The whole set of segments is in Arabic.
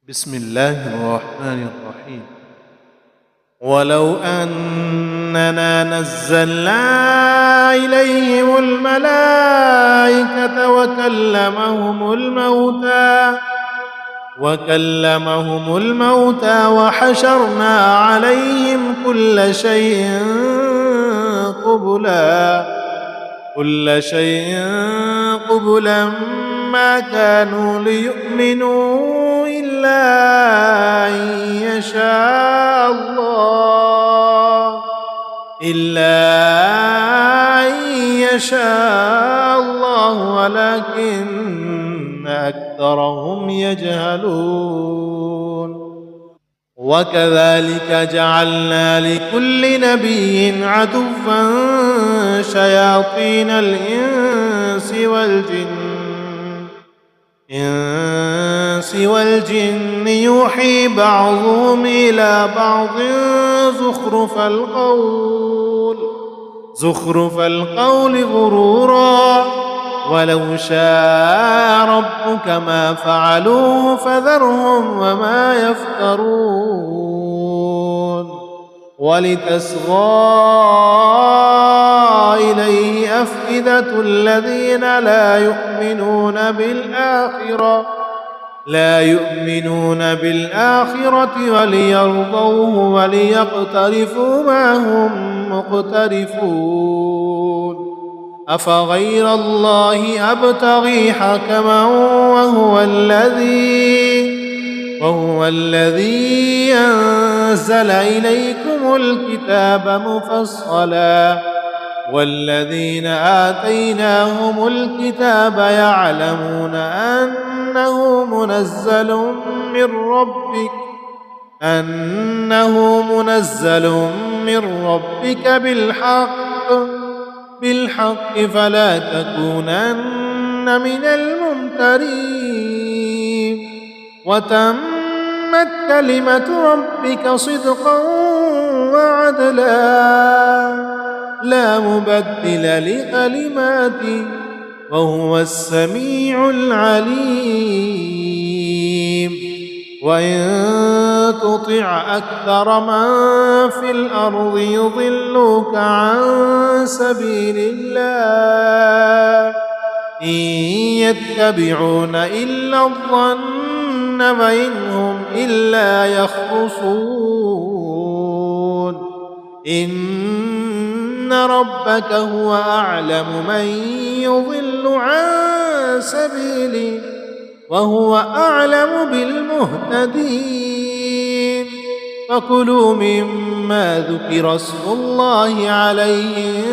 بسم الله الرحمن الرحيم. ولو أننا نزلنا إليهم الملائكة وكلمهم الموتى وحشرنا عليهم كل شيء قبلا ما كانوا ليؤمنوا إلا أن يشاء الله ولكن أكثرهم يجهلون. وكذلك جعلنا لكل نبي عدوا شياطين الإنس يوحي بعضهم إلى بعض زخرف القول غرورا ولو شاء ربك ما فعلوه فذرهم وما يفترون. ولتصغى إليه أفئدة الذين لا يؤمنون بالآخرة وليرضوه وليقترفوا ما هم مقترفون. أفغير الله أبتغي حكما وهو الذي أنزل إليكم الكتاب مفصلا والذين آتيناهم الكتاب يعلمون أنه منزل من ربك بالحق فلا تكونن من الممترين. وتمت كلمة ربك صدقا وعدلا لا مبدل لكلماته وهو السميع العليم. وإن تطع أكثر من في الأرض يضلوك عن سبيل الله إن يتبعون إلا الظن وإن هم إلا يخرصون. إن ربك هو أعلم من يضل عن سبيله وهو أعلم بالمهتدين. فكلوا مما ذكر اسم الله عليه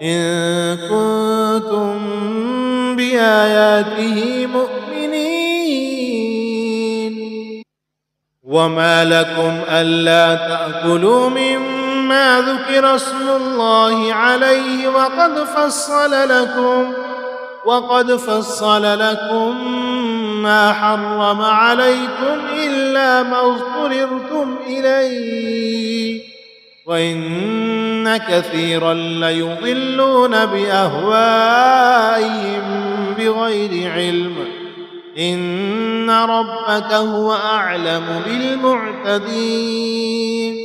إن كنتم بآياته مؤمنين. وما لكم ألا تأكلوا مما ذكر اسم الله عليه وقد فصل لكم ما حرم عليكم إلا ما اضطررتم إليه وإن كثيرا ليضلون بأهوائهم بغير علم. إن ربك هو أعلم بالمعتدين.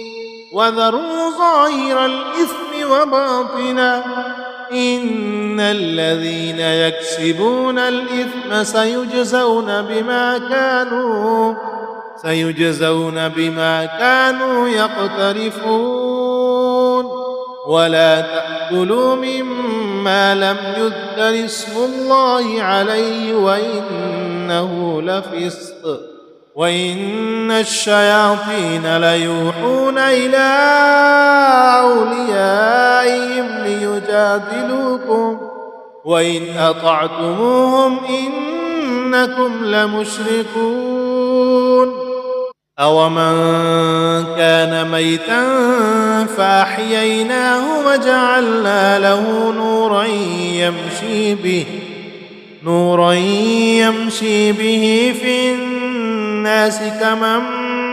وذروا ظاهر الإثم وباطنه إن الذين يكسبون الإثم سيجزون بما كانوا يقترفون. ولا تأكلوا مما لم يذكر اسم الله عليه وإنه لفسق وإن الشياطين ليوحون إلى أوليائهم ليجادلوكم وإن أطعتموهم إنكم لمشركون. أومن كان ميتا فأحييناه وجعلنا له نورا يمشي به في الناس كمن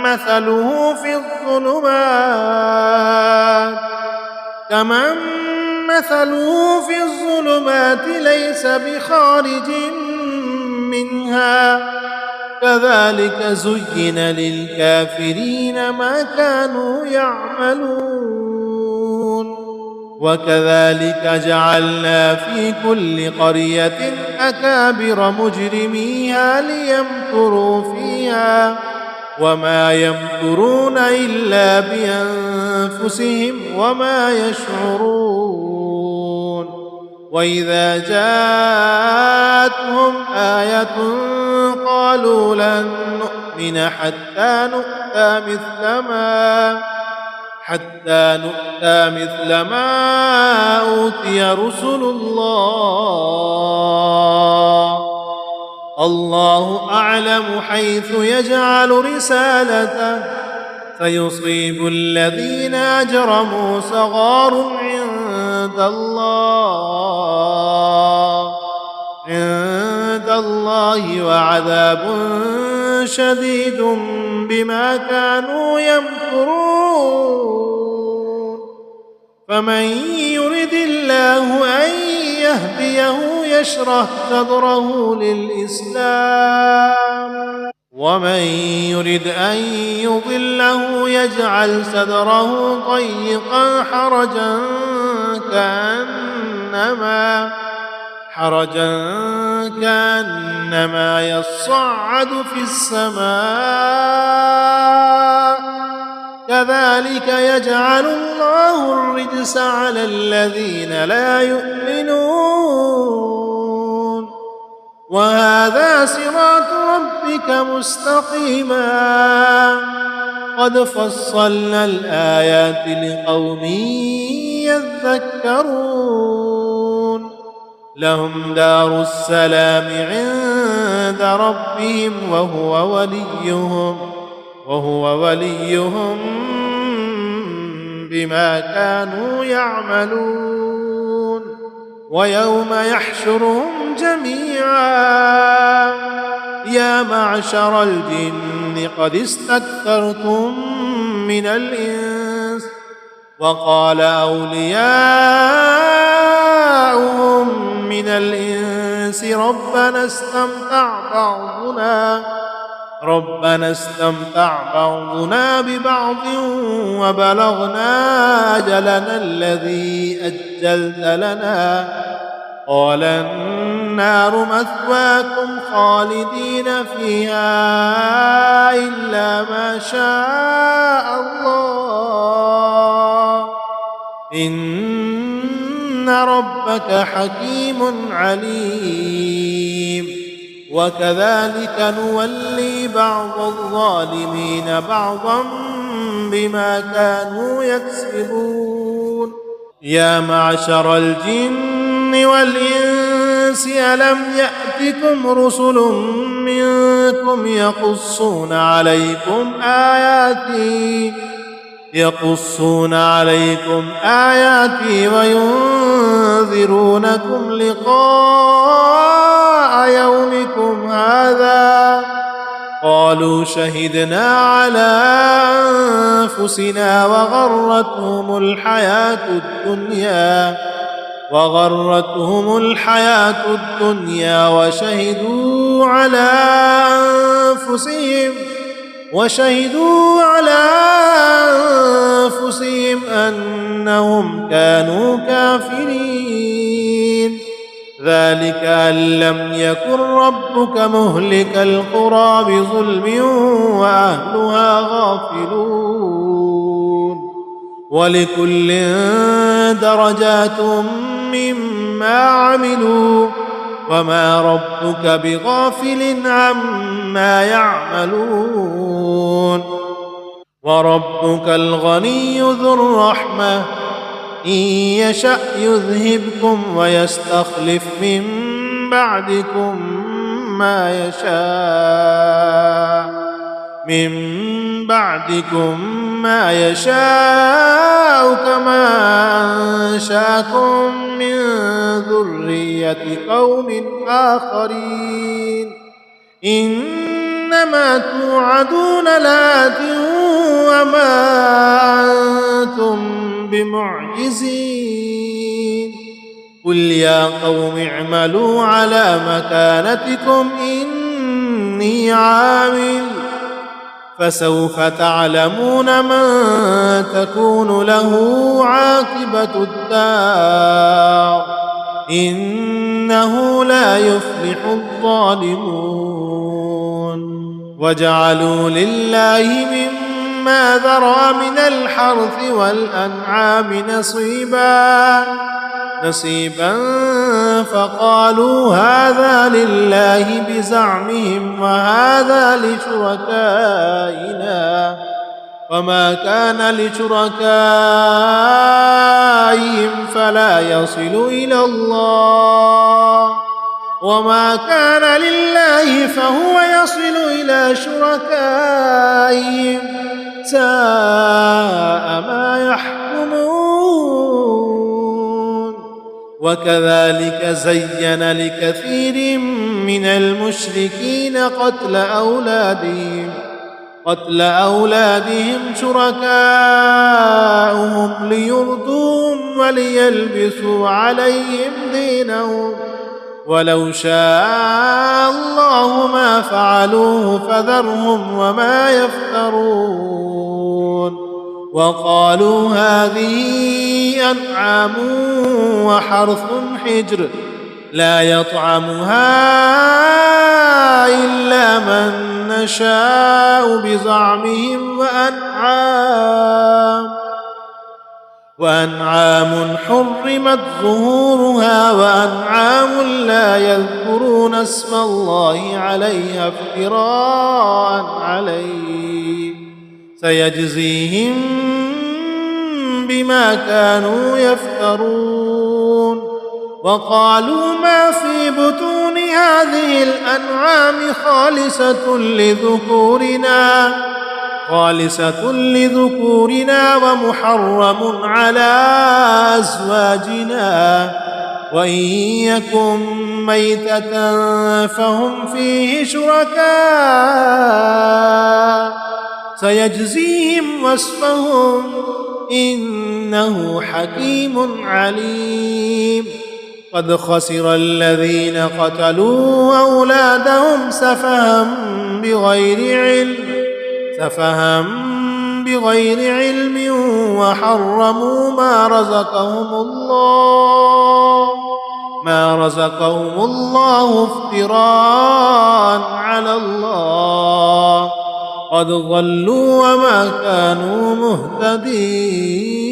مثله في الظلمات ليس بخارج منها كذلك زين للكافرين ما كانوا يعملون وكذلك جعلنا في كل قرية أكابر مجرميها ليمكروا فيها وما يمكرون إلا بأنفسهم وما يشعرون وإذا جاءتهم آية قالوا لن نؤمن حتى نؤتى مثل ما أوتي رسل الله أعلم حيث يجعل رسالته سيصيب الذين أجرموا صغار عند الله وعذاب شديد بما كانوا يمكرون فمن يرد الله أن يهديه يشرح صدره للإسلام ومن يرد أن يضله يجعل صدره ضيقا كأنما يصعد في السماء كذلك يجعل الله الرجس على الذين لا يؤمنون وهذا صراط ربك مستقيما قد فصلنا الآيات لقوم يذكرون لهم دار السلام عند ربهم وهو وليهم بما كانوا يعملون ويوم يحشرهم جميعا يا معشر الجن قد استكثرتم من الإنس وقال أولياؤهم من الإنس ربنا استمتع بعضنا ببعض وبلغنا أجلنا الذي أجلت لنا قال النار مثواكم خالدين فيها إلا ما شاء الله إن ربك حكيم عليم وكذلك نولي بعض الظالمين بعضا بما كانوا يكسبون يا معشر الجن والإنس ألم يأتكم رسل منكم يقصون عليكم آياتي وينذرونكم لقاء يومكم هذا قالوا شهدنا على أنفسنا وغرتهم الحياة الدنيا وشهدوا على أنفسهم أنهم كانوا كافرين ذلك أن لم يكن ربك مهلك القرى بظلم وأهلها غافلون ولكل درجات مما عملوا وما ربك بغافل عما يعملون وربك الغني ذو الرحمة إن يشأ يذهبكم ويستخلف من بعدكم ما يشاء كما أنشأكم من ذرية قوم آخرين إنما توعدون لآت وما أنتم بمعجزين قل يا قوم اعملوا على مكانتكم إني عامل فسوف تعلمون من تكون له عاقبة الدار إنه لا يفلح الظالمون وجعلوا لله مما ذرأ من الحرث والأنعام نصيبا فقالوا هذا لله بزعمهم وهذا لشركائنا وما كان لشركائهم فلا يصل إلى الله وما كان لله فهو يصل إلى شركائهم ساء ما يحكمون وكذلك زين لكثير من المشركين قتل أولادهم شركاؤهم ليردوهم وليلبسوا عليهم دينهم ولو شاء الله ما فعلوه فذرهم وما يفترون وقالوا هذه أنعام وحرث حجر لا يطعمها إلا من نشاء بزعمهم وأنعام حرمت ظهورها وأنعام لا يذكرون اسم الله عليها افتراء عليه سيجزيهم بما كانوا يفترون وقالوا ما في بطون هذه الأنعام خالصة لذكورنا ومحرم على أزواجنا وإن يكن ميتة فهم فيه شركاء سيجزيهم وصفهم إنه حكيم عليم قد خسر الذين قتلوا أولادهم سفها بغير علم وحرموا ما رزقهم الله افتراء على الله قد ضلوا وما كانوا مهتدين